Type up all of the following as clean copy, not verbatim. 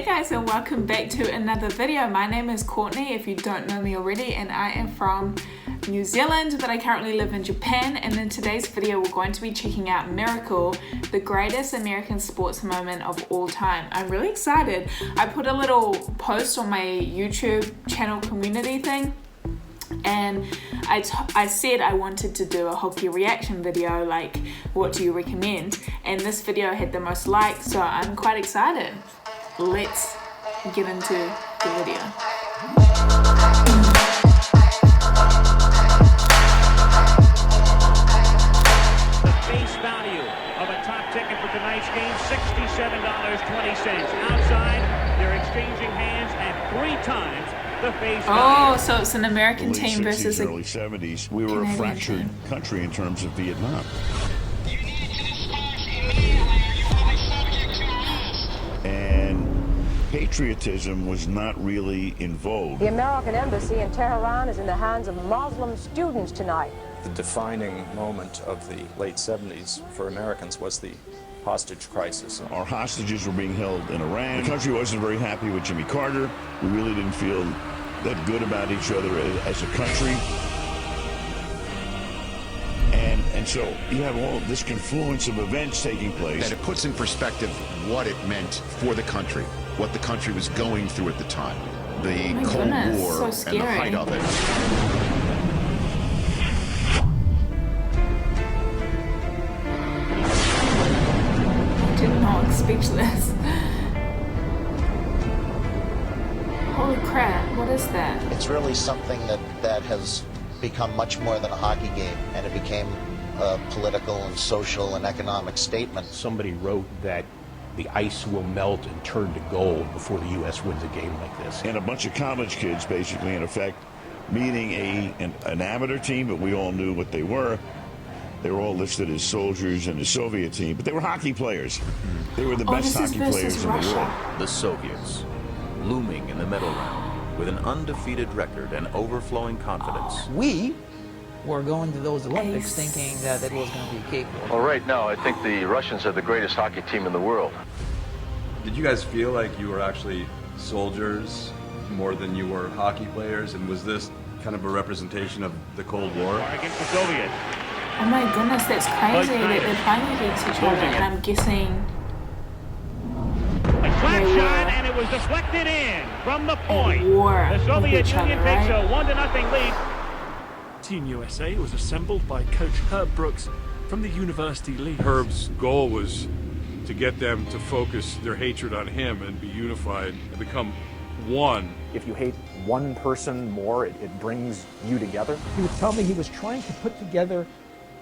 Hey guys, and welcome back to another video. My name is Courtney, if you don't know me already, and I am from New Zealand, but I currently live in Japan. And in today's video, we're going to be checking out Miracle, the greatest American sports moment of all time. I'm really excited. I put a little post on my YouTube channel community thing, and I said I wanted to do a hockey reaction video, like what do you recommend, and this video had the most likes, so I'm quite excited. Let's get into the video. The face value of a top ticket for tonight's game, $67.20. Outside, they're exchanging hands at 3 times the face value. Oh, so it's an American team versus a early 70s. We were a fractured country in terms of Vietnam. You need to disperse immediately or you will be subject to arrest. And patriotism was not really in vogue. The American embassy in Tehran is in the hands of Muslim students tonight. The defining moment of the late 70s for Americans was the hostage crisis. Our hostages were being held in Iran. The country wasn't very happy with Jimmy Carter. We really didn't feel that good about each other as a country. And so you have all this confluence of events taking place. That it puts in perspective what it meant for the country, what the country was going through at the time. The Cold War so and the height of it. I did not expect this. Holy crap, what is that? It's really something that has become much more than a hockey game, and it became a political and social and economic statement. Somebody wrote that the ice will melt and turn to gold before the U.S. wins a game like this. And a bunch of college kids, basically, in effect, meeting an amateur team, but we all knew what they were. They were all listed as soldiers in the Soviet team, but they were hockey players. They were the best hockey players in the world. The Soviets, looming in the medal round, with an undefeated record and overflowing confidence. We were going to those Olympics thinking that it was going to be a cakewalk. Well, right now, I think the Russians are the greatest hockey team in the world. Did you guys feel like you were actually soldiers more than you were hockey players? And was this kind of a representation of the Cold War? Against the Soviets. Oh my goodness, that's crazy that they're playing against each other, and I'm guessing A slap shot, and it was deflected in from the point. The Soviet Union takes a 1-0 lead. Team USA was assembled by coach Herb Brooks from the University League. Herb's goal was to get them to focus their hatred on him and be unified and become one. If you hate one person more, it brings you together. He would tell me he was trying to put together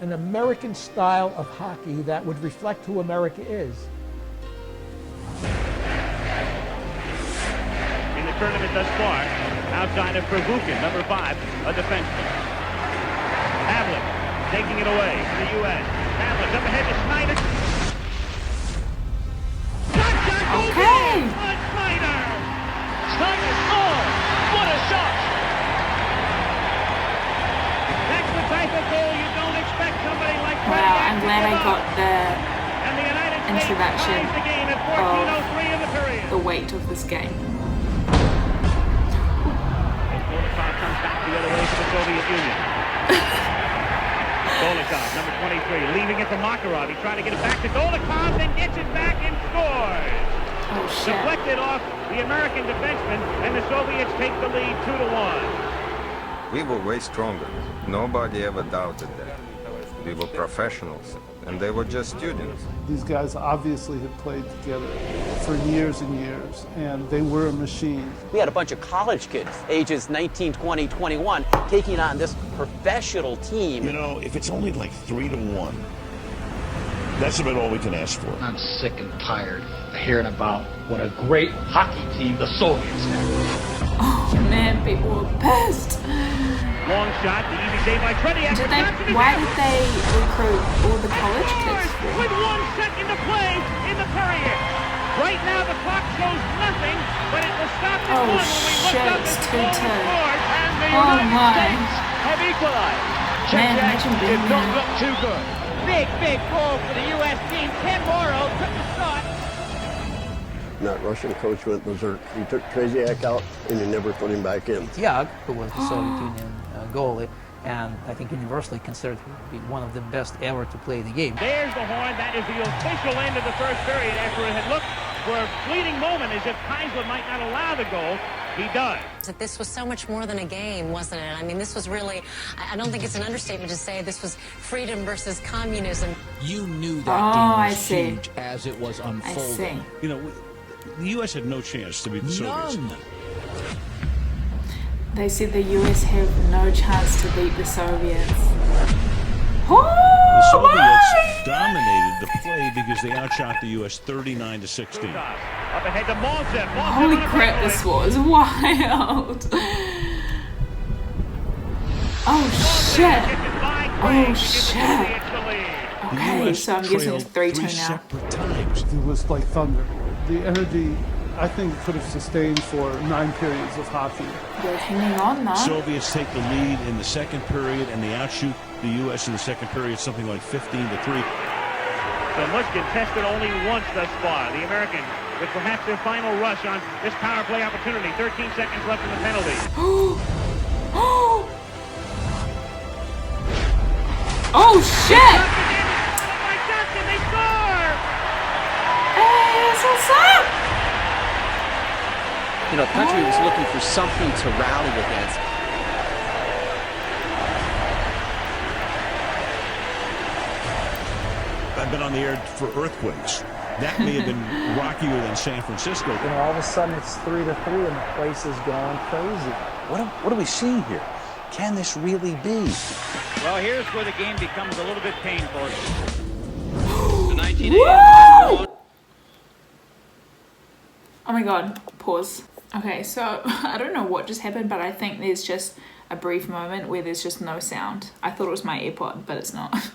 an American style of hockey that would reflect who America is. In the tournament thus far, outside of Pervukin, number 5, a defenseman. Havlik taking it away for the U.S. Havlik up ahead to Snyder. Okay. Snyder! Snyder! Oh, what a shot! That's the type of goal you don't expect somebody like Wow, I'm glad I got the introduction the game at 14:03 in the period. of the weight of this game. And Golikov comes back the other way to the Soviet Union. Golikov, number 23, leaving it for Makarov. He tried to get it back to Golikov, then gets it back and scores. Oh, shit. Deflected off the American defenseman, and the Soviets take the lead 2-1. We were way stronger. Nobody ever doubted that. We were professionals, and they were just students. These guys obviously had played together for years and years, and they were a machine. We had a bunch of college kids, ages 19, 20, 21, taking on this professional team. You know, if it's only like 3-1, that's about all we can ask for. I'm sick and tired of hearing about what a great hockey team the Soviets have. Oh man, people were pissed. Long shot, the easy save by Tretiak. Why did they recruit all the college kids for? With 1 second to play in the period. Right now the clock shows nothing, but it was stopped at 1 when we looked up it's and the 2-2. and the Oh United my. States have equalized. Man, imagine being did not there. look too good. Big goal for the U.S. team. Ken Morrow took the shot. And that Russian coach went berserk. He took Tresiak out and he never put him back in. Yag, who was the Soviet Union goalie, and I think universally considered to be one of the best ever to play the game. There's the horn. That is the official end of the first period after it had looked for a fleeting moment as if Kaiser might not allow the goal. He does. This was so much more than a game, wasn't it? I mean, this was really, I don't think it's an understatement to say this was freedom versus communism. You knew that game was huge as it was unfolding. You know, the U.S. had no chance to beat the Soviets. They said the US have no chance to beat the Soviets. The Soviets dominated the play because they outshot the U.S. 39-16. Up ahead to Maltsev. Holy crap, this was wild. Oh shit. Oh shit. Okay, so I'm guessing it's 3-2 now. It was like thunder. The energy, I think, could have sustained for 9 periods of hockey. They're hanging on now. Soviets take the lead in the second period, and they outshoot the U.S. in the second period, something like 15-3. So Mushkin tested only once thus far. The Americans with perhaps their final rush on this power play opportunity. 13 seconds left in the penalty. Oh shit! They score! Hey, what's up? You know, the country was looking for something to rally against. I've been on the air for earthquakes. That may have been rockier than San Francisco. You know, all of a sudden it's 3-3 and the place is going crazy. What are we seeing here? Can this really be? Well, here's where the game becomes a little bit painful. Oh my god, pause. Okay, so I don't know what just happened, but I think there's just a brief moment where there's just no sound. I thought it was my AirPod, but it's not.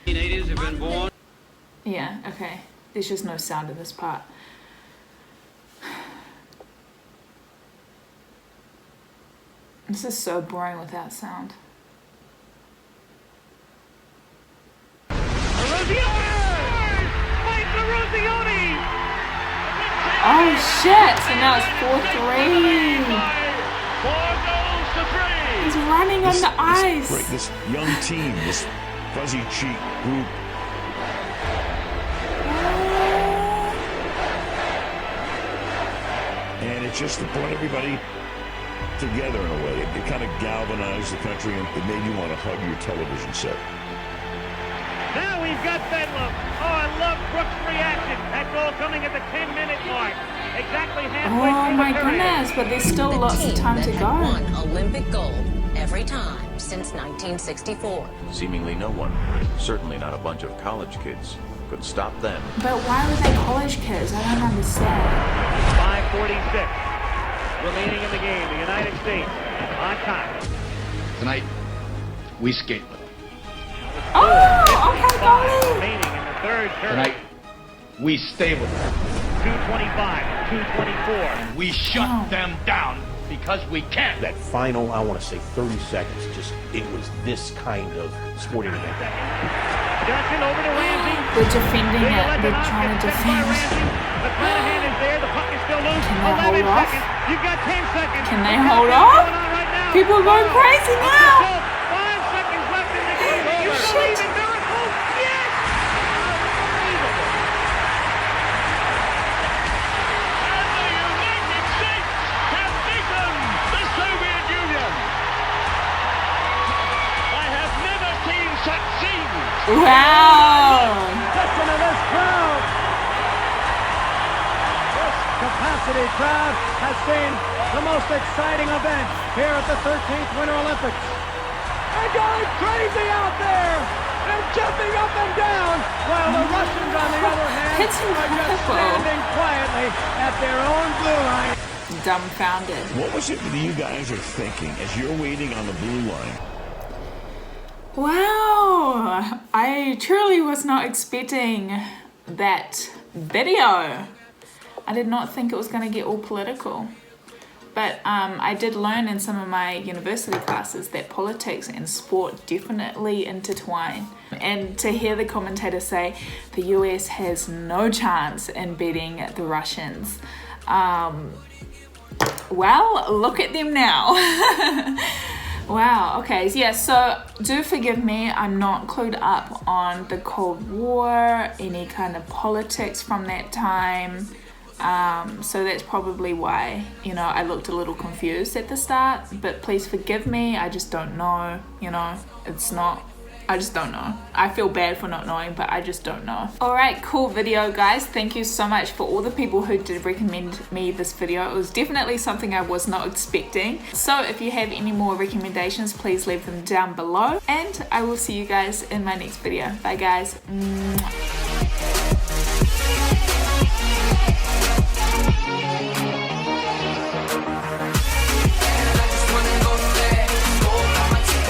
Teenagers have been born. Yeah, okay. There's just no sound in this part. This is so boring without sound. Oh shit! So now it's 4-3. 4 goals to 3. He's running on the ice. This young team, this fuzzy cheek group. And it's just to brought everybody together in a way. It kind of galvanized the country, and it made you want to hug your television set. Now we've got Bedlam. Oh, I love Brooks' reaction. That goal coming at the 10-minute mark. Exactly halfway Oh through my the period. goodness, but there's still lots of time to go. Won Olympic gold every time since 1964. Seemingly no one, certainly not a bunch of college kids, could stop them. But why were they college kids? I don't understand. 5:46 remaining in the game. The United States on top. Tonight, we skate. Oh, okay, goalie. Remaining in the third period. Tonight, we stay with them. 2:25, 2:24. And we shut them down because we can. That final, I want to say 30 seconds, it was this kind of sporting event. Johnson over to Ramsey. They're defending it. They're trying to defend. McClanahan is there. The puck is still loose. Can they hold off? You've got 10 seconds. Can they hold off? People are going crazy now. 5 seconds left in the game. You Shit. believe in miracles? Yes! And the United States have beaten the Soviet Union. I have never seen such scenes. Wow. Listen to this crowd. This capacity crowd has seen the most exciting event here at the 13th Winter Olympics. They're going crazy out there. They're jumping up and down, while the Russians, on the other hand, are just standing quietly at their own blue line. Dumbfounded. What was it that you guys are thinking as you're waiting on the blue line? Wow. I truly was not expecting that video. I did not think it was going to get all political. but I did learn in some of my university classes that politics and sport definitely intertwine. And to hear the commentator say the US has no chance in beating the Russians, well, look at them now. Wow, okay, yeah, so do forgive me, I'm not clued up on the Cold War, any kind of politics from that time. So that's probably why, you know, I looked a little confused at the start, but please forgive me, I just don't know, you know, I just don't know. I feel bad for not knowing, but I just don't know. Alright, cool video guys. Thank you so much for all the people who did recommend me this video. It was definitely something I was not expecting. So if you have any more recommendations, please leave them down below. And I will see you guys in my next video. Bye guys.